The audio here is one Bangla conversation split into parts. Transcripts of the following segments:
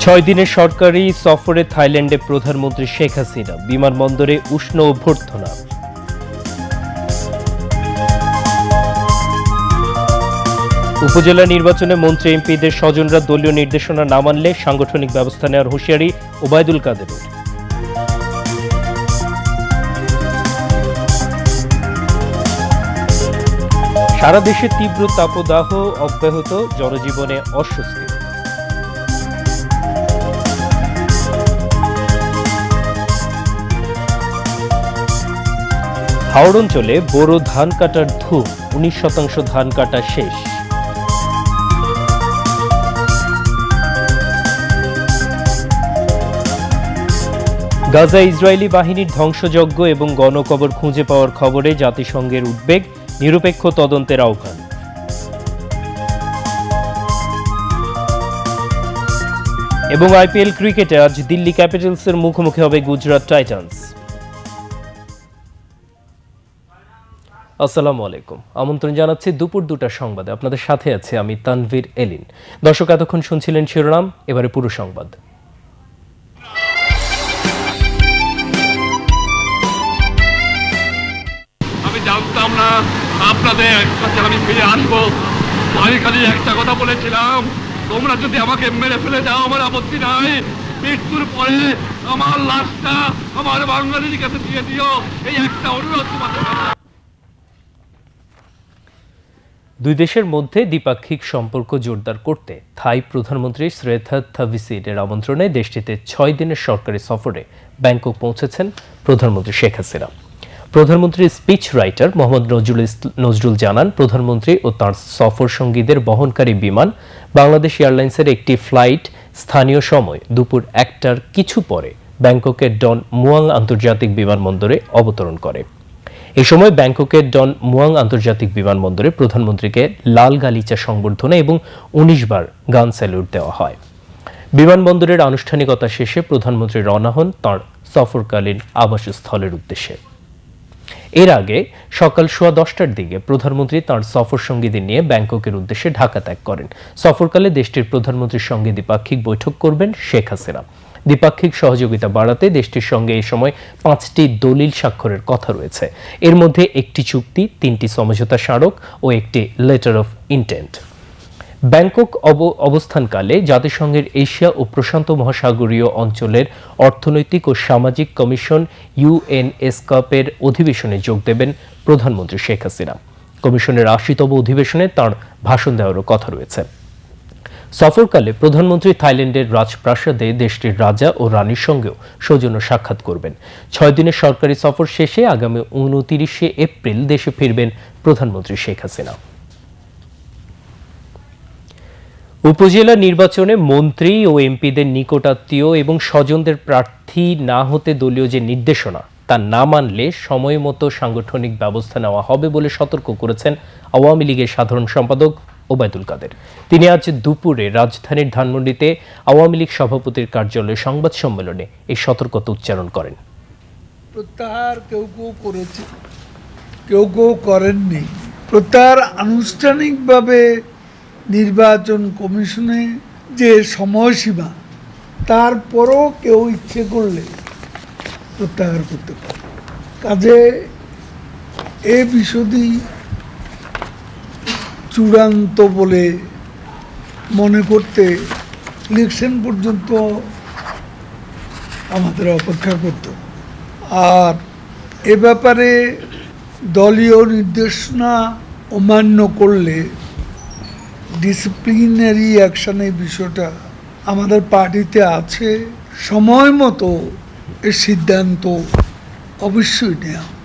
6 দিনের সরকারি সফরে থাইল্যান্ডে প্রধানমন্ত্রী শেখ হাসিনা, বিমানবন্দরে উষ্ণ অভ্যর্থনা। উপজেলা নির্বাচনে মন্ত্রী এমপিদের স্বজনরা দলীয় নির্দেশনা না মানলে সাংগঠনিক ব্যবস্থা নেওয়ার হুঁশিয়ারি ওবায়দুল কাদেরের। সারা দেশে তীব্র তাপদাহ অব্যাহত, জনজীবনে অস্বস্তি। হাওড় অঞ্চলে বোরো ধান কাটার ধুম, 19% ধান কাটা শেষ। গাজা ইসরায়েলি বাহিনীর ধ্বংসযজ্ঞ এবং গণকবর খুঁজে পাওয়ার খবরে জাতিসংঘের উদ্বেগ, নিরপেক্ষ তদন্তের আহ্বান। এবং আইপিএল ক্রিকেটে আজ দিল্লি ক্যাপিটালসের মুখোমুখি হবে গুজরাট টাইটান্স। আসসালামু আলাইকুম, আমন্ত্রণ জানাচ্ছি দুপুর 2টার সংবাদে। আপনাদের সাথে আছে আমি তানভীর এলিন। দর্শক, এতক্ষণ শুনছিলেন শিরোনাম, এবারে পুরো সংবাদ। আমি জানতাম না আপনাদের কাছে আমি ফিরে আসবো। আমি খালি একটা কথা বলেছিলাম, তোমরা যদি আমাকে মেরে ফেলে দাও আমার আপত্তি নাই, মৃত্যুর পরে আমার লাশটা আমার বাঙালির কাছে দিয়ে দিও, এই একটা অনুরোধ তোমাদের। দুই দেশের মধ্যে দ্বিপাক্ষিক সম্পর্ক জোরদার করতে থাই প্রধানমন্ত্রী শ্রেথাত থাভিসিডের আমন্ত্রণে দেশটিতে 6 দিনের সরকারি সফরে ব্যাংকক পৌঁছেছেন প্রধানমন্ত্রী শেখ হাসিনা। প্রধানমন্ত্রীর স্পিচ রাইটার মোহাম্মদ নজরুল জানান, প্রধানমন্ত্রী ও তাঁর সফর সঙ্গীদের বহনকারী বিমান বাংলাদেশ এয়ারলাইন্সের একটি ফ্লাইট স্থানীয় সময় দুপুর 1টার কিছু পরে ব্যাংককের ডন মুয়াং আন্তর্জাতিক বিমানবন্দরে অবতরণ করে। এ সময় ব্যাংককের ডন মুয়াং আন্তর্জাতিক বিমানবন্দরে প্রধানমন্ত্রীকে লাল গালিচা সংবর্ধনা এবং 19 বার গান স্যালুট দেওয়া হয়। বিমানবন্দরের আনুষ্ঠানিকতা শেষে প্রধানমন্ত্রী রওনা হন তাঁর সফরকালীন আবাসস্থলের উদ্দেশ্যে। এর আগে সকাল 10:15টার দিকে প্রধানমন্ত্রী তাঁর সফর সঙ্গীদের নিয়ে ব্যাংককের উদ্দেশ্যে ঢাকা ত্যাগ করেন। সফরকালে দেশটির প্রধানমন্ত্রীর সঙ্গে দ্বিপাক্ষিক বৈঠক করবেন শেখ হাসিনা। দ্বিপাক্ষিক সহযোগিতা বাড়াতে দেশটির সঙ্গে এই সময় 5টি দলিল স্বাক্ষরের কথা রয়েছে। এর মধ্যে একটি চুক্তি, 3টি সমঝোতা স্মারক ও একটি লেটার অফ ইন্টেন্ট। ব্যাংকক অবস্থানকালে জাতিসংঘের এশিয়া ও প্রশান্ত মহাসাগরীয় অঞ্চলের অর্থনৈতিক ও সামাজিক কমিশন ইউএনএসকাপের অধিবেশনে যোগ দেবেন প্রধানমন্ত্রী শেখ হাসিনা। কমিশনের 80তম অধিবেশনে তাঁর ভাষণ দেওয়ারও কথা রয়েছে। সফরকালে প্রধানমন্ত্রী থাইল্যান্ডের রাজপ্রাসাদে দেশটির রাজা ও রানীর সঙ্গেও সৌজন্য সাক্ষাৎ করবেন। 6 দিনের সরকারি সফর শেষে আগামী 29শে এপ্রিল দেশে ফিরবেন প্রধানমন্ত্রী শেখ হাসিনা। উপজেলা নির্বাচনে মন্ত্রী ও এমপিদের নিকটাত্মীয় এবং স্বজনদের প্রার্থী না হতে দলীয় যে নির্দেশনা তা না মানলে সময় মতো সাংগঠনিক ব্যবস্থা নেওয়া হবে বলে সতর্ক করেছেন আওয়ামী লীগের সাধারণ সম্পাদক ওবায়দুল কাদের। তিনি আজ দুপুরে রাজধানীর ধানমন্ডিতে আওয়ামী লীগ সভাপতির কার্যালয়ে সংবাদ সম্মেলনে এই সতর্কতা উচ্চারণ করেন। প্রত্যাহার কেউ কেউ করেছে, কেউ কেউ করেননি। প্রত্যাহার আনুষ্ঠানিকভাবে নির্বাচন কমিশনে যে সময়সীমা, তারপরও কেউ ইচ্ছে করলে প্রত্যাহার করতে পারে। কাজে এ বিষয়টি চূড়ান্ত বলে মনে করতে ইলেকশন পর্যন্ত আমাদের অপেক্ষা করতে হবে। আর এ ব্যাপারে দলীয় নির্দেশনা অমান্য করলে ডিসিপ্লিনারি অ্যাকশনের বিষয়টা আমাদের পার্টিতে আছে। সময় মতো এর সিদ্ধান্ত অবশ্যই নেওয়া হবে।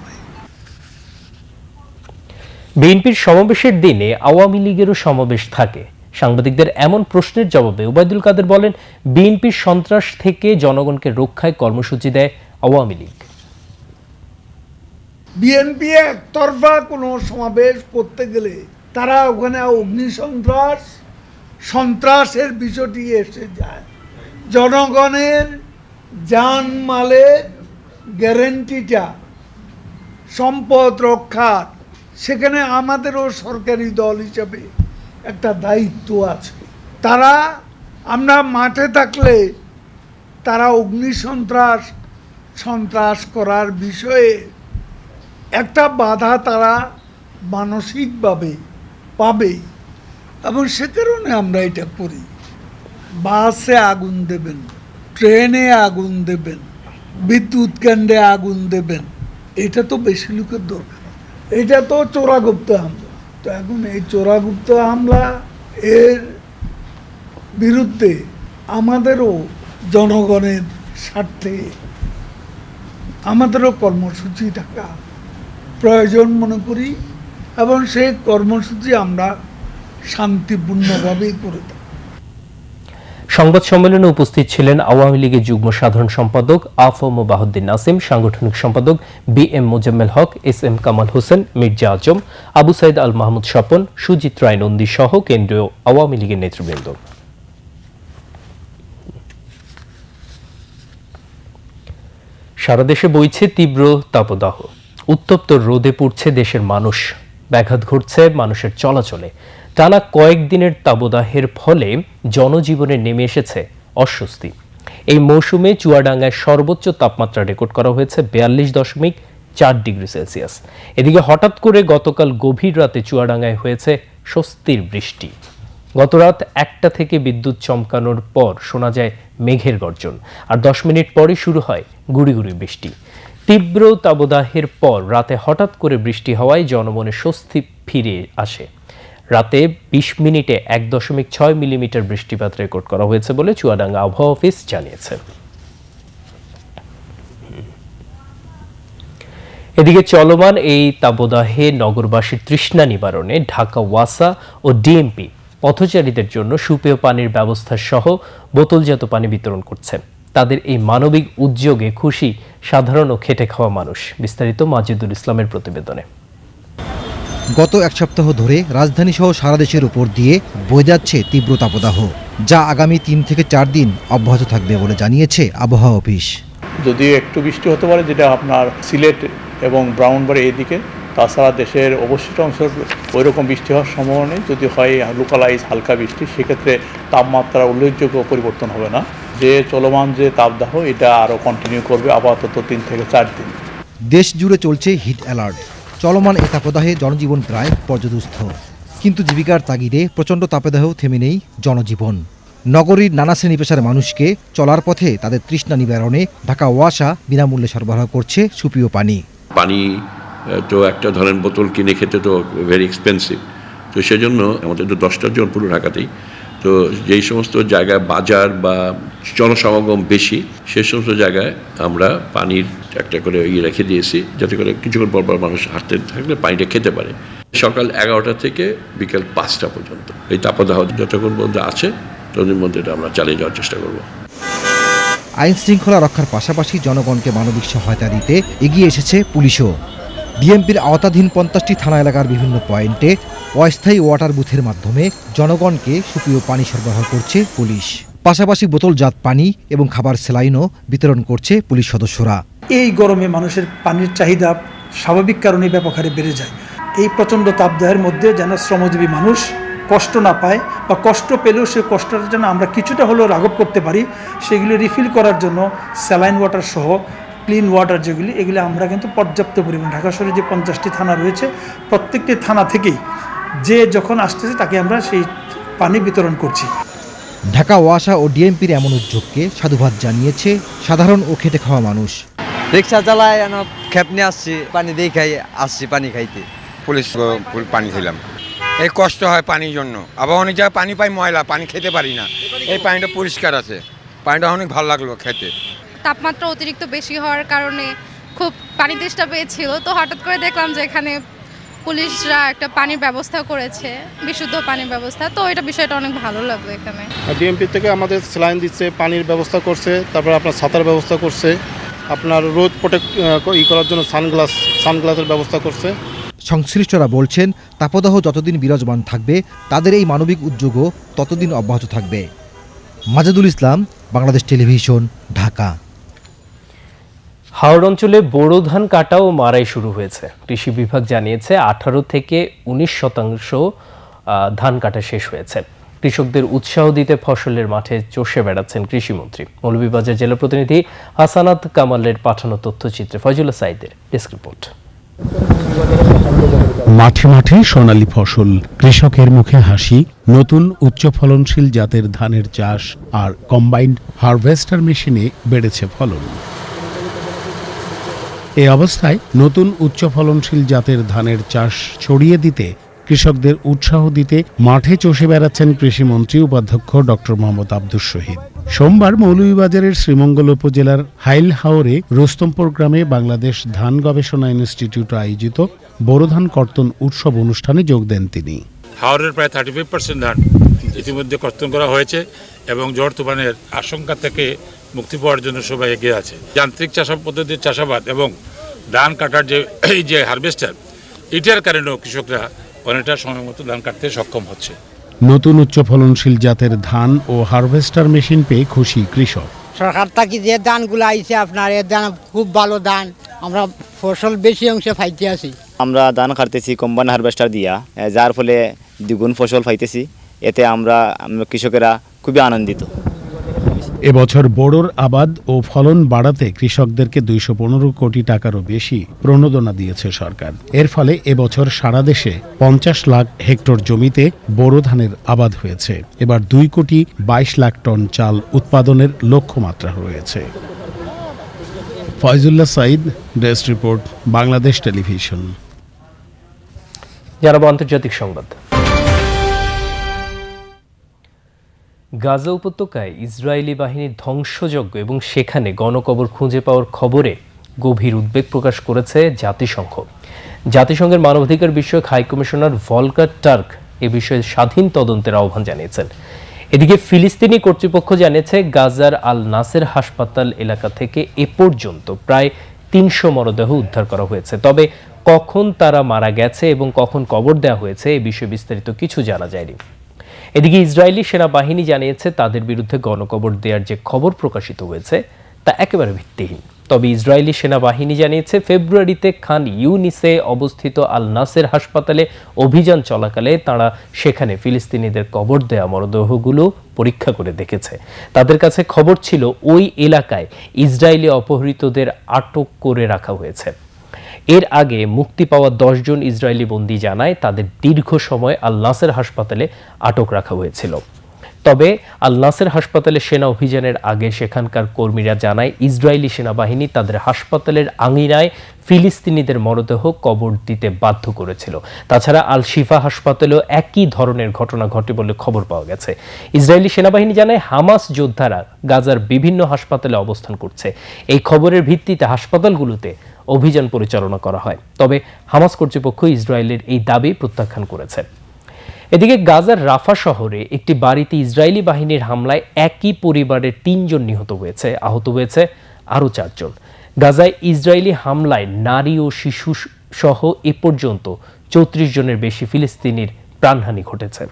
বিএনপির সমাবেশের দিনে আওয়ামী লীগেরও সমাবেশ থাকে। সাংবাদিকদের এমন প্রশ্নের জবাবে ওবায়দুল কাদের বলেন, বিএনপির সন্ত্রাস থেকে জনগণকে রক্ষায় কর্মসূচি দেয় আওয়ামী লীগ। বিএনপি একতরফা কোনো সমাবেশ করতে গেলে তারা ওখানে সন্ত্রাসের বিষয়টি এসে যায়। জনগণের জানমালের গ্যারেন্টিটা, সম্পদ রক্ষার, সেখানে আমাদেরও সরকারি দল হিসাবে একটা দায়িত্ব আছে। তারা আমরা মাঠে থাকলে তারা সন্ত্রাস করার বিষয়ে একটা বাধা তারা মানসিকভাবে পাবে, এবং সে কারণে আমরা এটা করি। বাসে আগুন দেবেন, ট্রেনে আগুন দেবেন, বিদ্যুৎ কেন্দ্রে আগুন দেবেন, এটা তো বেশি লোকের দরকার। এটা তো চোরাগুপ্ত হামলা। তো এখন এই চোরাগুপ্ত হামলা এর বিরুদ্ধে আমাদেরও জনগণের স্বার্থে আমাদেরও কর্মসূচি থাকা প্রয়োজন মনে করি, এবং সেই কর্মসূচি আমরা শান্তিপূর্ণভাবেই করে থাকি। সংবাদ সম্মেলনে উপস্থিত ছিলেন আওয়ামী লীগের যুগ্ম সাধারণ সম্পাদক আফম বাহাউদ্দিন নাসিম, সাংগঠনিক সম্পাদক বি.এম. মোজাম্মেল হক, এস.এম. কামাল হোসেন, মির্জা আজম, আবু সাইদ আল মাহমুদ স্বপন, সুজিত রায় নন্দী সহ কেন্দ্রীয় আওয়ামী লীগের নেতৃবৃন্দ। সারা দেশে বইছে তীব্র তাপদাহ। উত্তপ্ত রোদে পুড়ছে দেশের মানুষ, ব্যাঘাত ঘটছে মানুষের চলাচলে। টানা কয়েকদিনের তাপদাহের ফলে জনজীবনে নেমে এসেছে অস্বস্তি। এই মৌসুমে চুয়াডাঙ্গায় সর্বোচ্চ তাপমাত্রা রেকর্ড করা হয়েছে 42.4 ডিগ্রি সেলসিয়াস। এদিকে হঠাৎ করে গতকাল গভীর রাতে চুয়াডাঙ্গায় হয়েছে স্বস্তির বৃষ্টি। গতরাত 1টা থেকে বিদ্যুৎ চমকানোর পর শোনা যায় মেঘের গর্জন, আর 10 মিনিট পরই শুরু হয় গুড়ি গুড়ি বৃষ্টি। তীব্র তাপদাহের পর রাতে হঠাৎ করে বৃষ্টি হওয়ায় জনমনে স্বস্তি ফিরে আসে। রাতে 20 মিনিটে 1.6 মিলিমিটার বৃষ্টিপাত রেকর্ড করা হয়েছে বলে চুয়াডাঙ্গা আবহাওয়া অফিস জানিয়েছে। এদিকে চলমান এই তাপদাহে নগরবাসীর তৃষ্ণা নিবারণে ঢাকা ওয়াসা ও ডিএমপি পথচারীদের জন্য সুপেয় পানির ব্যবস্থা সহ বোতলজাত পানি বিতরণ করছে। তাদের এই মানবিক উদ্যোগে খুশি সাধারণ ও খেটে খাওয়া মানুষ। বিস্তারিত মাজিদুল ইসলামের প্রতিবেদনে। গত এক সপ্তাহ ধরে রাজধানী সহ সারা দেশের উপর দিয়ে বয়ে যাচ্ছে তীব্র তাপদাহ, যা আগামী 3 থেকে 4 দিন অব্যাহত থাকবে বলে জানিয়েছে আবহাওয়া অফিস। যদিও একটু বৃষ্টি হতে পারে, যেটা আপনার সিলেট এবং ব্রাউনবাড়ি এইদিকে, তাছাড়া দেশের অবশিষ্ট অংশ ওইরকম বৃষ্টি হওয়ার সম্ভাবনা নেই। যদি হয় লোকালাইজ হালকা বৃষ্টি, সেক্ষেত্রে তাপমাত্রা উল্লেখযোগ্য পরিবর্তন হবে না। যে চলমান যে তাপদাহ, এটা আরও কন্টিনিউ করবে আপাতত 3 থেকে 4 দিন। দেশ জুড়ে চলছে হিট অ্যালার্ট। চলমান এই তাপদাহে জনজীবন প্রায় পর্যদুস্ত, কিন্তু জীবিকার তাগিদে প্রচণ্ড তাপদাহেও থেমে নেই জনজীবন। নগরীর নানা শ্রেণী পেশার মানুষকে চলার পথে তাদের তৃষ্ণা নিবারণে ঢাকা ওয়াসা বিনামূল্যে সরবরাহ করছে সুপেয় পানি। পানি তো একটা ধরেন বোতল কিনে খেতে তো ভেরি এক্সপেন্সিভ, তো সেজন্য আমাদের তো 10টা জন পুরো ঢাকাতেই, তো যেই সমস্ত জায়গায় বাজার বা জনসমাগম বেশি, সেই সমস্ত জায়গায় আমরা পানির একটা করে রেখে দিয়েছি, যাতে করে কিছুক্ষণ পর পর মানুষ হাঁটতে থাকলে পানিটা খেতে পারে। সকাল 11টা থেকে বিকেল 5টা পর্যন্ত এই তাপদাহ যতক্ষণ পর্যন্ত আছে ততদিন মধ্যে এটা আমরা চালিয়ে যাওয়ার চেষ্টা করব। আইন শৃঙ্খলা রক্ষার পাশাপাশি জনগণকে মানবিক সহায়তা দিতে এগিয়ে এসেছে পুলিশও। ডিএমপির আওতাধীন 50টি থানা এলাকার বিভিন্ন পয়েন্টে অস্থায়ী ওয়াটার বুথের মাধ্যমে জনগণকে সুপেয় পানি সরবরাহ করছে পুলিশ। পাশাপাশি বোতলজাত পানি এবং খাবার স্যালাইনও বিতরণ করছে পুলিশ সদস্যরা। এই গরমে মানুষের পানির চাহিদা স্বাভাবিক কারণে ব্যাপক হারে বেড়ে যায়। এই প্রচণ্ড তাপদাহের মধ্যে যেন শ্রমজীবী মানুষ কষ্ট না পায়, বা কষ্ট পেলেও সে কষ্টটা যেন আমরা কিছুটা হলেও রাঘব করতে পারি, সেগুলি রিফিল করার জন্য স্যালাইন ওয়াটার সহ ক্লিন ওয়াটার যেগুলি, এগুলি আমরা কিন্তু পর্যাপ্ত পরিমাণ ঢাকা শহরে যে 50টি থানা রয়েছে, প্রত্যেকটি থানা থেকেই যে যখন আসতেছে তাকে আমরা সেই পানি বিতরণ করছি। ঢাকা ওয়াসা ও ডিএমপির এমন উদ্যোগকে সাধুবাদ জানিয়েছে সাধারণ ও খেটে খাওয়া মানুষ। রিক্সা চালায় খেপ নিয়ে আসছি, পানি দিয়ে খাই আসছি পানি খাইতে। পুলিশ পানি খেলাম, এই কষ্ট হয় পানির জন্য। আবার অনেক জায়গায় পানি পাই ময়লা, পানি খেতে পারি না। এই পানিটা পরিষ্কার আছে, পানিটা অনেক ভালো লাগলো খেতে। তাপমাত্রা অতিরিক্ত বেশি হওয়ার কারণে খুব পানি তেষ্টা পেয়েছিল, তো হঠাৎ করে দেখলাম যে এখানে পুলিশরা একটা পানির ব্যবস্থা করেছে, বিশুদ্ধ পানির ব্যবস্থা, তো এটা বিষয়টা অনেক ভালো লাগলো। এখানে ডিএমপি থেকে আমাদের স্যালাইন দিচ্ছে, পানির ব্যবস্থা করছে, তারপর আপনার ছাতার ব্যবস্থা করছে, আপনার রোদ প্রোটেক্ট করার জন্য সানগ্লাসের ব্যবস্থা করছে। সংশ্লিষ্টরা বলছেন, তাপদাহ যতদিন বিরাজমান থাকবে তাদের এই মানবিক উদ্যোগও ততদিন অব্যাহত থাকবে। মাজিদুল ইসলাম, বাংলাদেশ টেলিভিশন, ঢাকা। হাওড় অঞ্চলে বোরো ধান কাটা ও মারাই শুরু হয়েছে। কৃষি বিভাগ জানিয়েছে 18 থেকে 19% ধান কাটা শেষ হয়েছে। কৃষকদের উৎসাহ দিতে ফসলের মাঠে চষে বেড়াচ্ছেন কৃষিমন্ত্রী। মৌলভীবাজার জেলা প্রতিনিধি হাসানাত কামালের পাঠানো তথ্যচিত্রে ফয়জুল্লাহ সাইদের ডেস্ক রিপোর্ট। মাঠে মাঠে সোনালী ফসল, কৃষকের মুখে হাসি, নতুন উচ্চ ফলনশীল জাতের ধানের চাষ আর কম্বাইন্ড হারভেস্টার মেশিনে বেড়েছে ফলন। এই অবস্থায় নতুন উচ্চ ফলনশীল জাতের ধানের চাষ ছড়িয়ে দিতে, কৃষকদের উৎসাহ দিতে মাঠে চষে বেড়াচ্ছেন কৃষিমন্ত্রী উপাধ্যক্ষ ডক্টর মোহাম্মদ আব্দুস শহীদ। সোমবার মৌলভীবাজারের শ্রীমঙ্গল উপজেলার হাইল হাওরে রোস্তমপুর গ্রামে বাংলাদেশ ধান গবেষণা ইনস্টিটিউট আয়োজিত বোরো ধান কর্তন উৎসব অনুষ্ঠানে যোগ দেন তিনি। হাওরের প্রায় 35% ধান ইতিমধ্যে কর্তন করা হয়েছে এবং ঝড় তুফানের আশঙ্কা থেকে মুক্তি পাওয়ার জন্য সবাই এগিয়ে আছে। যান্ত্রিক চাষাবাদ পদ্ধতির চাষাবাদ এবং ধান কাটার যে হারভেস্টার, এটার কারণেও কৃষকরা অনেকটা সময় মতো ধান কাটতে সক্ষম হচ্ছে। নতুন উচ্চ ফলনশীল জাতের ধান ও হারভেস্টার মেশিন পেয়ে খুশি কৃষক। সরকার থেকে যে ধানগুলো আইছে আপনার এর ধান খুব ভালো ধান, আমরা ফসল বেশি অংশে পাইতে আছি। আমরা ধান কাটতেছি কম্বাইন হারভেস্টার দিয়া, যার ফলে দ্বিগুণ ফসল পাইতেছি। এতে আমরা কৃষকেরা খুবই আনন্দিত। এবছর বোরোর আবাদ ও ফলন বাড়াতে কৃষকদেরকে 215 কোটি টাকারও বেশি প্রণোদনা দিয়েছে সরকার। এর ফলে এবছর সারা দেশে 50 লাখ হেক্টর জমিতে বোরো ধানের আবাদ হয়েছে। এবার 2 কোটি 22 লাখ টন চাল উৎপাদনের লক্ষ্যমাত্রা রয়েছে। Foyzullah Sayeed, desk report, Bangladesh television. জানাবো আন্তর্জাতিক সংবাদ। গাজা উপত্যকায় ইসরায়েলি বাহিনীর ধ্বংসযজ্ঞ এবং সেখানে গণকবর খুঁজে পাওয়ার খবরে গভীর উদ্বেগ প্রকাশ করেছে জাতিসংঘ। জাতিসংঘের মানবাধিকার বিষয়ক হাই কমিশনার ভলকার টার্ক এ বিষয়ে স্বাধীন তদন্তের আহ্বান জানিয়েছেন। এদিকে ফিলিস্তিনি কর্তৃপক্ষ জানিয়েছে গাজার আল নাসের হাসপাতাল এলাকা থেকে এ পর্যন্ত প্রায় 300 মরদেহ উদ্ধার করা হয়েছে। তবে কখন তারা মারা গেছে এবং কখন কবর দেওয়া হয়েছে এ বিষয়ে বিস্তারিত কিছু জানা যায়নি। এদিকে ইসরায়েলি সেনাবাহিনী জানিয়েছে তাদের বিরুদ্ধে গণকবর দেওয়ার যে খবর প্রকাশিত হয়েছে তা একেবারে ভিত্তিহীন। তবে ইসরায়েলি সেনাবাহিনী জানিয়েছে ফেব্রুয়ারিতে খান ইউনিসে অবস্থিত আল নাসের হাসপাতালে অভিযান চলাকালে তারা সেখানে ফিলিস্তিনিদের কবর দেওয়া মরদেহগুলো পরীক্ষা করে দেখেছে। তাদের কাছে খবর ছিল ওই এলাকায় ইসরায়েলি অপহৃতদের আটক করে রাখা হয়েছে। এর আগে মুক্তি পাওয়া 10 জন ইসরায়েলি বন্দী জানায় তাদের দীর্ঘ সময় আল নাসের হাসপাতালে আটক রাখা হয়েছিল। তবে আল নাসের হাসপাতালে সেনা অভিযানের আগে সেখানকার কর্মীরা জানায় ইসরায়েলি সেনাবাহিনী তাদের হাসপাতালের আঙিনায় ফিলিস্তিনিদের মরদেহ কবর দিতে বাধ্য করেছিল। তাছাড়া আল শিফা হাসপাতালেও একই ধরনের ঘটনা ঘটে বলে খবর পাওয়া গেছে। ইসরায়েলি সেনাবাহিনী জানায় হামাস যোদ্ধারা গাজার বিভিন্ন হাসপাতালে অবস্থান করছে। এই খবরের ভিত্তিতে হাসপাতালগুলোতে অভিযান পরিচালনা করা হয়। তবে হামাস কর্তৃপক্ষ ইসরায়েলের এই দাবি প্রত্যাখ্যান করেছে। এদিকে গাজার রাফা শহরে একটি বাড়িতে ইসরায়েলি বাহিনীর হামলায় একই পরিবারের 3 জন নিহত হয়েছে, আহত হয়েছে আরও 4 জন। গাজায় ইসরায়েলি হামলায় নারী ও শিশু সহ এ পর্যন্ত 34 জনের বেশি ফিলিস্তিনির প্রাণহানি ঘটেছে।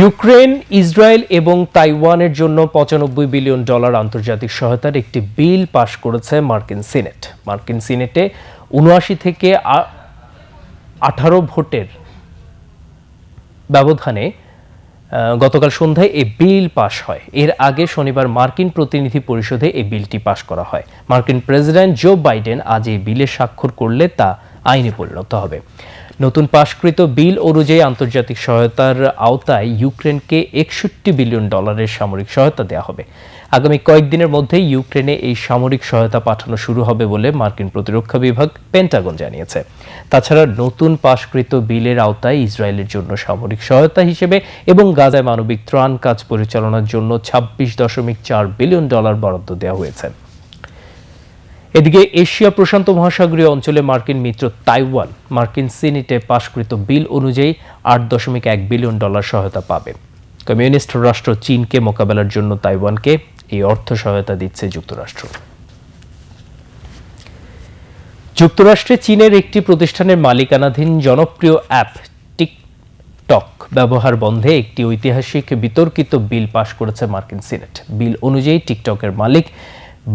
ইউক্রেন, ইসরায়েল এবং তাইওয়ানের জন্য $95 বিলিয়ন আন্তর্জাতিক সহায়তার একটি বিল পাশ করেছে মার্কিন সিনেট। মার্কিন সিনেটে 79 থেকে 18 ভোটের ব্যবধানে গতকাল সন্ধ্যায় এই বিল পাশ হয়। এর আগে শনিবার মার্কিন প্রতিনিধি পরিষদে এই বিলটি পাশ করা হয়। মার্কিন প্রেসিডেন্ট জো বাইডেন আজ এই বিলে স্বাক্ষর করলে তা আইনে পরিণত হবে। নতুন পাশকৃত বিল অনুযায়ী আন্তর্জাতিক সহায়তার আওতায় ইউক্রেনকে $61 বিলিয়ন সামরিক সহায়তা দেওয়া হবে। আগামী কয়েকদিনের মধ্যেই ইউক্রেনে এই সামরিক সহায়তা পাঠানো শুরু হবে বলে মার্কিন প্রতিরক্ষা বিভাগ পেন্টাগন জানিয়েছে। তাছাড়া নতুন পাশকৃত বিলের আওতায় ইসরায়েলের জন্য সামরিক সহায়তা হিসেবে এবং গাজায় মানবিক ত্রাণ কাজ পরিচালনার জন্য $26.4 বিলিয়ন বরাদ্দ দেওয়া হয়েছে। এদিকে এশিয়া প্রশান্ত মহাসাগরীয় অঞ্চলে মার্কিন মিত্র তাইওয়ান মার্কিন সিনেটে পাশকৃত বিল অনুযায়ী $8.1 বিলিয়ন সহায়তা পাবে। কমিউনিস্ট রাষ্ট্র চীনকে মোকাবেলার জন্য তাইওয়ানকে এই অর্থ সহায়তা দিচ্ছে যুক্তরাষ্ট্র। যুক্তরাষ্ট্রে চীনের একটি প্রতিষ্ঠানের মালিকানাধীন জনপ্রিয় অ্যাপ টিকটক ব্যবহার বন্ধে একটি ঐতিহাসিক বিতর্কিত বিল পাশ করেছে মার্কিন সিনেট। বিল অনুযায়ী টিকটকের মালিক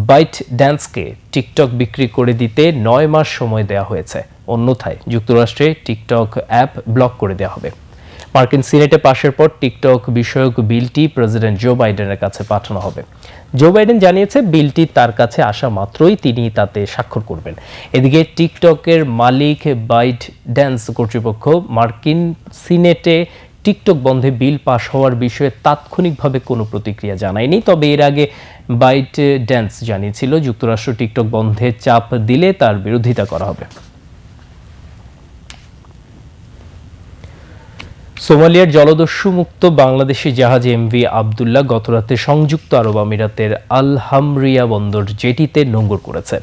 বাইট ড্যান্সকে টিকটক বিক্রি করে দিতে 9 মাস সময় দেওয়া হয়েছে। অন্যথায় যুক্তরাষ্ট্রে টিকটক অ্যাপ ব্লক করে দেওয়া হবে। মার্কিন সিনেটে পাশের পর টিকটক বিষয়ক বিলটি প্রেসিডেন্ট জো বাইডেনের কাছে পাঠানো হবে। জো বাইডেন জানিয়েছে বিলটি তার কাছে আসা মাত্রই তিনি তাতে স্বাক্ষর করবেন। এদিকে টিকটকের মালিক বাইট ড্যান্স কর্তৃপক্ষ মার্কিন সিনেটে টিকটক বন্ধে বিল পাশ হওয়ার বিষয়ে তাৎক্ষণিকভাবে কোনো প্রতিক্রিয়া জানায়নি। তবে এর আগে বাইট ড্যান্স জানিয়েছিল যুক্তরাষ্ট্র টিকটক বন্ধে চাপ দিলে তার বিরোধিতা করা হবে। সোমালিয়ার জলদস্যু মুক্ত বাংলাদেশি জাহাজ এমভি আবদুল্লাহ গতরাতে সংযুক্ত আরব আমিরাতের আল হামরিয়া বন্দর জেটিতে নোঙর করেছে।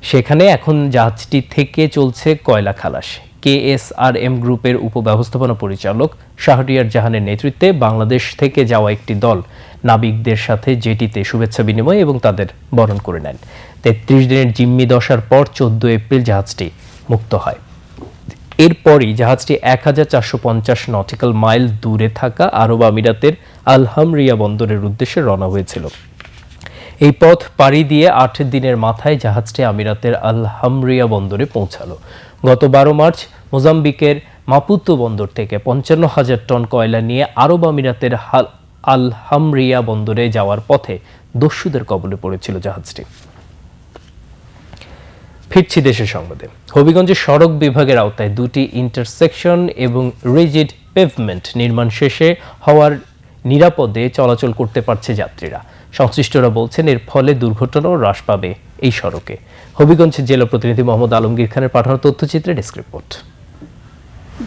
সেখানে এখন জাহাজটি থেকে চলছে কয়লা খালাস। KSRM গ্রুপের উপব্যবস্থাপনা পরিচালক শাহরিয়ার জাহানের নেতৃত্বে বাংলাদেশ থেকে যাওয়া একটি দল নাবিকদের সাথে জেটিতে শুভেচ্ছা বিনিময় এবং তাদের বরণ করে নেন। 33 দিনের জিম্মি দশার পর 14 এপ্রিল জাহাজটি মুক্ত হয়। এরপরই জাহাজটি 1450 নটিক্যাল মাইল দূরে থাকা আরব আমিরাতের আল হামরিয়া বন্দরের উদ্দেশ্যে রওনা হয়েছিল। এই পথ পাড়ি দিয়ে 8 দিনের মাথায় জাহাজটি আমিরাতের আল হামরিয়া বন্দরে পৌঁছালো। গত 12 মার্চ মোজাম্বিকের মাপুতো বন্দর থেকে 55,000 টন কয়লা নিয়ে আরব আমিরাতের আল হামরিয়া বন্দরে যাওয়ার পথে দস্যুদের কবলে পড়েছিল জাহাজটি। ফিরছি দেশের সংবাদে। হবিগঞ্জে সড়ক বিভাগের আওতায় 2টি ইন্টারসেকশন এবং রিজিড পেভমেন্ট নির্মাণ শেষে হওয়ার নিরাপদে চলাচল করতে পারছে যাত্রীরা। সংশ্লিষ্টরা বলছেন এর ফলে দুর্ঘটনাও হ্রাস পাবে এই সড়কে। হবিগঞ্জের জেলা প্রতিনিধি মোহাম্মদ আলমগীর খানের পাঠানো তথ্যচিত্রে ডেস্ক রিপোর্ট।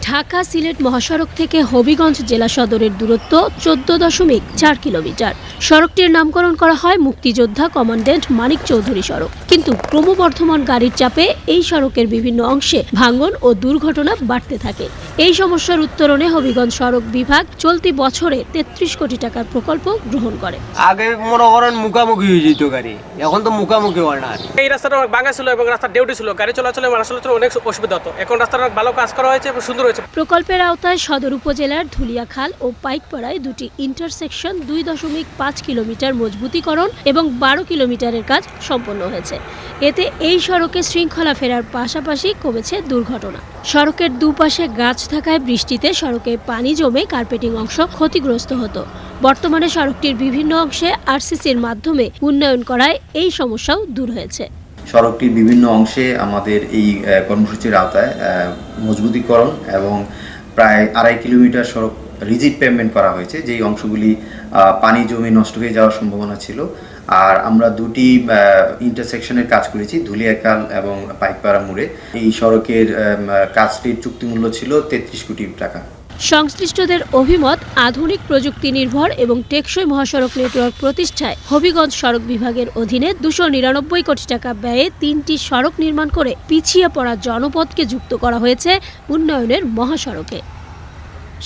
ঢাকা সিলেট মহাসড়ক থেকে হবিগঞ্জ জেলা সদরের দূরত্ব 14.4 কিলোমিটার। সড়কটির নামকরণ করা হয় মুক্তিযোদ্ধা কমান্ড্যান্ট মানিক চৌধুরী সড়ক। কিন্তু ক্রমবর্ধমান গাড়ির চাপে এই সড়কের বিভিন্ন অংশে ভাঙন ও দুর্ঘটনা বাড়তে থাকে। এই সমস্যার উত্তরণে হবিগঞ্জ সড়ক বিভাগ চলতি বছরে 33 কোটি টাকার প্রকল্প গ্রহণ করে। আগে মনে করেন মুখামুখি হয়ে যেত গাড়ি, এখন তো মুখামুখি হয় না। এই রাস্তাটা অনেক ভাঙা ছিল এবং রাস্তা ডিউটি ছিল, গাড়ি চলাচলে অনেক অসুবিধা হতো। এখন রাস্তাটা ভালো কাজ করা হয়েছে এবং সুন্দর হয়েছে। প্রকল্পের আওতায় সদর উপজেলার ধুলিয়াখাল ও পাইকপাড়ায় 2টি ইন্টারসেকশন 2.5 কিলোমিটার মজবুতীকরণ এবং 12 কিলোমিটারের কাজ সম্পন্ন হয়েছে। এতে এই সড়কে শৃঙ্খলা ফেরার পাশাপাশি কমেছে দুর্ঘটনা। সড়কের দুপাশে গাছ থাকায় বৃষ্টিতে সড়কে পানি জমে কার্পেটিং অংশ ক্ষতিগ্রস্ত হতো। বর্তমানে সড়কটির বিভিন্ন অংশে RCCর মাধ্যমে উন্নয়ন করায় এই সমস্যাও দূর হয়েছে। সড়কটির বিভিন্ন অংশে আমাদের এই কর্মসূচির আওতায় মজবুতীকরণ এবং প্রায় 2.5 কিলোমিটার সড়ক রিজিড পেভমেন্ট করা হয়েছে, যেই অংশগুলি পানি জমে নষ্ট হয়ে যাওয়ার সম্ভাবনা ছিল। আর আমরা 2টি ইন্টারসেকশনের কাজ করেছি ধুলিয়াখাল এবং পাইকপাড়া মোড়ে। এই সড়কের কাজটির চুক্তিমূল্য ছিল 33 কোটি টাকা। সংশ্লিষ্টদের অভিমত, আধুনিক প্রযুক্তি নির্ভর এবং টেকসই মহাসড়ক নেটওয়ার্ক প্রতিষ্ঠায় হবিগঞ্জ সড়ক বিভাগের অধীনে 299 কোটি টাকা ব্যয়ে 3টি সড়ক নির্মাণ করে পিছিয়ে পড়া জনপদকে যুক্ত করা হয়েছে উন্নয়নের মহাসড়কে।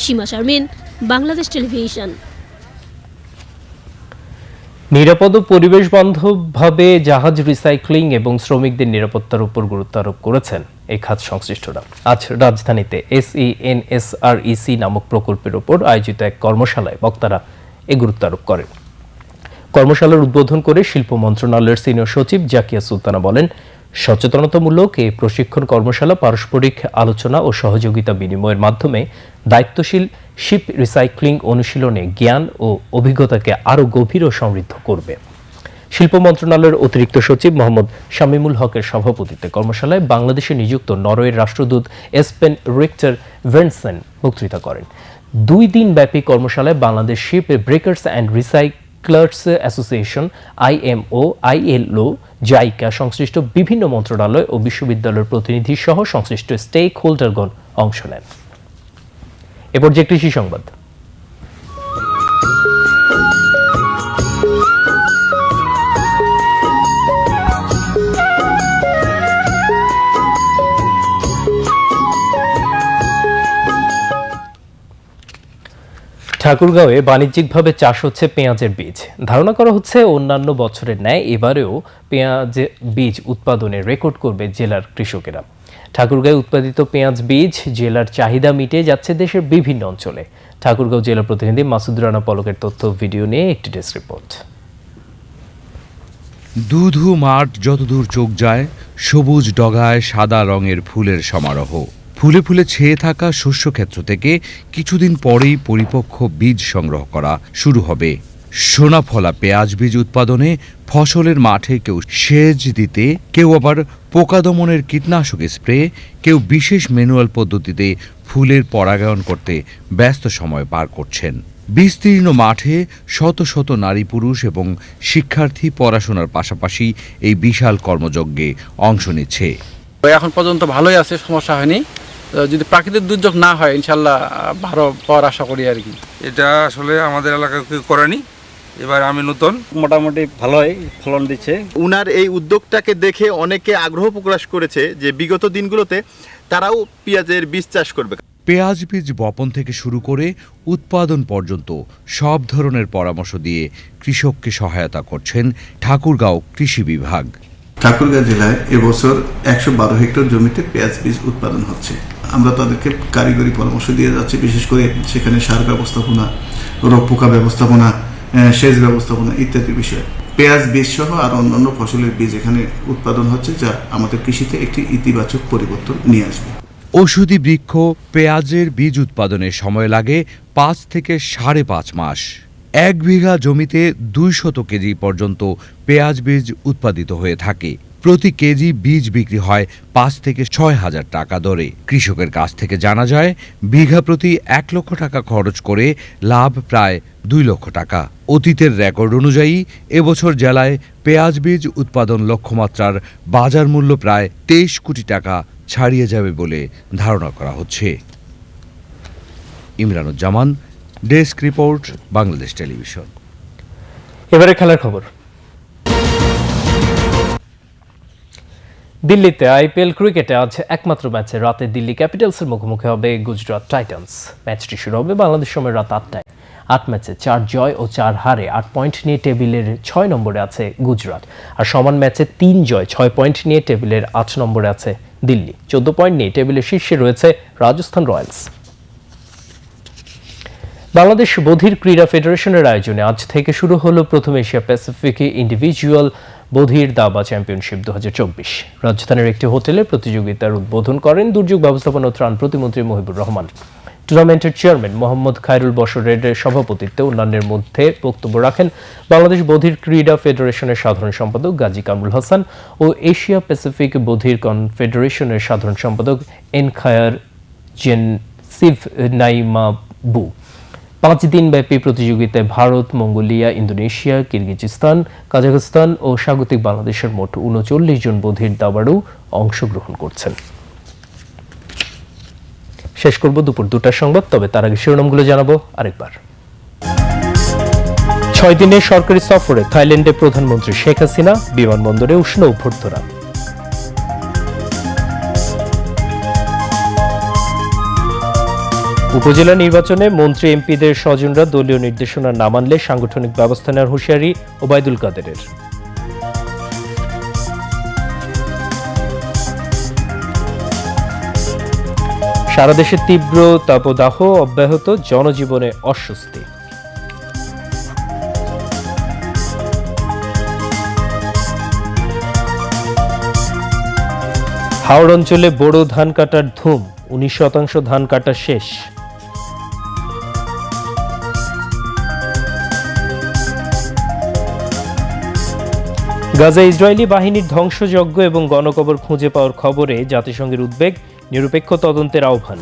সীমা শারমিন, বাংলাদেশ টেলিভিশন। নিরাপদ ও পরিবেশ বান্ধবভাবে জাহাজ রিসাইক্লিং এবং শ্রমিকদের নিরাপত্তার উপর গুরুত্ব আরোপ করেছেন এই খাত সংশ্লিষ্টরা। আজ রাজধানীতে SENSREC নামক প্রকল্পের উপর আয়োজিত এক কর্মশালায় বক্তারা এ গুরুত্ব আরোপ করেন। কর্মশালার উদ্বোধন করে শিল্প মন্ত্রণালয়ের সিনিয়র সচিব জাকিয়া সুলতানা বলেন, সচেতনতামূলক এই প্রশিক্ষণ কর্মশালা পারস্পরিক আলোচনা ও সহযোগিতা বিনিময়ের মাধ্যমে দায়িত্বশীল শিপ রিসাইক্লিং অনুশীলনে জ্ঞান ও অভিজ্ঞতাকে আরও গভীর ও সমৃদ্ধ করবে। শিল্প মন্ত্রণালয়ের অতিরিক্ত সচিব মোহাম্মদ শামীমুল হকের সভাপতিত্বে কর্মশালায় বাংলাদেশে নিযুক্ত নরওয়ের রাষ্ট্রদূত এসপেন রিক্টার ভেন্সেন বক্তৃতা করেন। 2 দিন ব্যাপী কর্মশালায় Bangladesh ship breakers and recyclers association, IMO, ILO, JICA সংশ্লিষ্ট বিভিন্ন মন্ত্রণালয় ও বিশ্ববিদ্যালয়ের প্রতিনিধি সহ সংশ্লিষ্ট স্টেক হোল্ডারগণ অংশ নেন। এরপর যে কৃষি সংবাদ। ঠাকুরগাঁওয়ে বাণিজ্যিকভাবে চাষ হচ্ছে পেঁয়াজের বীজ। ধারণা করা হচ্ছে অন্যান্য বছরের ন্যায় এবারেও পেঁয়াজ বীজ উৎপাদনে রেকর্ড করবে জেলার কৃষকেরা। ঠাকুরগাঁয়ে উৎপাদিত পেঁয়াজ বীজ জেলার চাহিদা মিটিয়ে যাচ্ছে দেশের বিভিন্ন অঞ্চলে। ঠাকুরগাঁও জেলা প্রতিনিধি মাসুদ রানা পলকের তথ্য ভিডিও নিয়ে একটি ডেস্ক রিপোর্ট। দুধু মাঠ যতদূর চোখ যায়, সবুজ ডগায় সাদা রঙের ফুলের সমারোহ। ফুলে ফুলে ছেয়ে থাকা শস্যক্ষেত্র থেকে কিছুদিন পরেই পরিপক্ক বীজ সংগ্রহ করা শুরু হবে। সোনাফলা পেঁয়াজ বীজ উৎপাদনে ফসলের মাঠে কেউ সেচ দিতে, কেউ আবার পোকা দমনের কীটনাশক স্প্রে, কেউ বিশেষ ম্যানুয়াল পদ্ধতিতে ফুলের পরাগায়ন করতে ব্যস্ত সময় পার করছেন। বিস্তীর্ণ মাঠে শত শত নারী পুরুষ এবং শিক্ষার্থী পড়াশোনার পাশাপাশি এই বিশাল কর্মযজ্ঞে অংশ নিচ্ছে। এখন পর্যন্ত ভালোই আছে, সমস্যা হয়নি। যদি প্রাকৃতিক দুর্যোগ না হয় ইনশাল্লাহ ভালো পাওয়ার আশা করি আর কি। এটা আসলে আমাদের এলাকায় কেউ করেনি, এবার আমি নতুন। মোটামুটি ভালোই ফলন দিচ্ছে। উনার এই উদ্যোগটাকে দেখে অনেকে আগ্রহ প্রকাশ করেছে যে বিগত দিনগুলোতে তারাও পেঁয়াজের বীজ চাষ করবে। পেঁয়াজ বীজ বপন থেকে শুরু করে উৎপাদন পর্যন্ত সব ধরনের পরামর্শ দিয়ে কৃষককে সহায়তা করছেন ঠাকুরগাঁও কৃষি বিভাগ। ঠাকুরগাঁও জেলায় এবছর 112 হেক্টর জমিতে পেঁয়াজ বীজ উৎপাদন হচ্ছে। আমরা তাদেরকে কারিগরি পরামর্শ দিয়ে যাচ্ছি, বিশেষ করে সেখানে সার ব্যবস্থাপনা, রোগ পোকা ব্যবস্থাপনা, সেচ ব্যবস্থাপনা ইত্যাদি বিষয়। পেঁয়াজ বীজ সহ আর অন্যান্য ফসলের বীজ এখানে উৎপাদন হচ্ছে, যা আমাদের কৃষিতে একটি ইতিবাচক পরিবর্তন নিয়ে আসবে। ঔষধি বৃক্ষ পেঁয়াজের বীজ উৎপাদনের সময় লাগে 5 থেকে 5.5 মাস। 1 বিঘা জমিতে 200 কেজি পর্যন্ত পেঁয়াজ বীজ উৎপাদিত হয়ে থাকে। প্রতি কেজি বীজ বিক্রি হয় 5 থেকে 6 হাজার টাকা দরে। কৃষকের কাছ থেকে জানা যায়, বিঘা প্রতি 1 লক্ষ টাকা খরচ করে লাভ প্রায় 2 লক্ষ টাকা। অতীতের রেকর্ড অনুযায়ী এবছর জেলায় পেঁয়াজ বীজ উৎপাদন লক্ষ্যমাত্রার বাজার মূল্য প্রায় 23 কোটি টাকা ছাড়িয়ে যাবে বলে ধারণা করা হচ্ছে। Imranuzzaman, desk report, Bangladesh television. এবারে খেলার খবর। দিল্লিতে আইপিএল ক্রিকেটে আজ একমাত্র ম্যাচে রাতে দিল্লি ক্যাপিটালসের মুখোমুখি হবে গুজরাট টাইটান্স। ম্যাচটি শুরু হবে বাংলাদেশ সময় রাত 8টায়। 8 ম্যাচে 4 জয় ও 4 হারে 8 পয়েন্ট নিয়ে টেবিলের 6 নম্বরে আছে গুজরাট, আর সমান ম্যাচে 3 জয় 6 পয়েন্ট নিয়ে টেবিলের 8 নম্বরে আছে দিল্লি। 14 পয়েন্ট নিয়ে টেবিলের শীর্ষে রয়েছে রাজস্থান রয়্যালস। বাংলাদেশ বধির ক্রীড়া ফেডারেশনের আয়োজনে আজ থেকে শুরু হলো প্রথম এশিয়া প্যাসিফিক ইন্ডিভিজুয়াল বধির দাবা চ্যাম্পিয়নশিপ 2024। রাজধানীর একটি হোটেলে প্রতিযোগিতার উদ্বোধন করেন দুর্যোগ ব্যবস্থাপনা ও ত্রাণ প্রতিমন্ত্রী মহিবুর রহমান। টুর্নামেন্টের চেয়ারম্যান মোহাম্মদ খায়রুল বশরের সভাপতিত্বে অন্যান্যের মধ্যে বক্তব্য রাখেন বাংলাদেশ বধির ক্রীড়া ফেডারেশনের সাধারণ সম্পাদক গাজী কামরুল হাসান ও এশিয়া প্যাসিফিক বধির কনফেডারেশনের সাধারণ সম্পাদক এনখায়ার জেনসিভ নাইমাবু। 5 দিনব্যাপী প্রতিযোগিতায় ভারত, মঙ্গোলিয়া, ইন্দোনেশিয়া, কিরগিজস্তান, কাজাখস্তান ও স্বাগতিক বাংলাদেশের মোট 39 জন বধির দাবাড়ু অংশগ্রহণ করছেন। শেষ করব দুপুর 2টার সংবাদ, তবে তার আগে শিরোনামগুলো জানাবো আরেকবার। 6 দিনের সরকারি সফরে থাইল্যান্ডে প্রধানমন্ত্রী শেখ হাসিনা, বিমানবন্দরে উষ্ণ অভ্যর্থনা। উপজেলা নির্বাচনে মন্ত্রী এমপিদের স্বজনরা দলীয় নির্দেশনা না মানলে সাংগঠনিক ব্যবস্থা নেওয়ার হুঁশিয়ারি ওবায়দুল কাদেরের। সারা দেশে তীব্র তাপদাহ অব্যাহত, জনজীবনে অস্বস্তি। হাওড় অঞ্চলে বোরো ধান কাটার ধুম, 19% ধান কাটা শেষ। গাজা ইসরায়েলি বাহিনীর ধ্বংসযজ্ঞ এবং গণকবর খুঁজে পাওয়ার খবরে জাতিসংঘের উদ্বেগ, নিরপেক্ষ তদন্তের আহ্বান।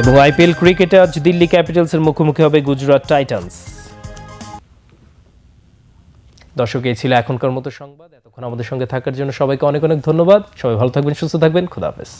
এবং আইপিএল ক্রিকেটে আজ দিল্লি ক্যাপিটালসের মুখোমুখি হবে গুজরাট টাইটান্স। দর্শক, এই ছিল এখনকার মতো সংবাদ। এতক্ষণ আমাদের সঙ্গে থাকার জন্য সবাইকে অনেক অনেক ধন্যবাদ। সবাই ভালো থাকবেন, সুস্থ থাকবেন। খোদা হাফেজ।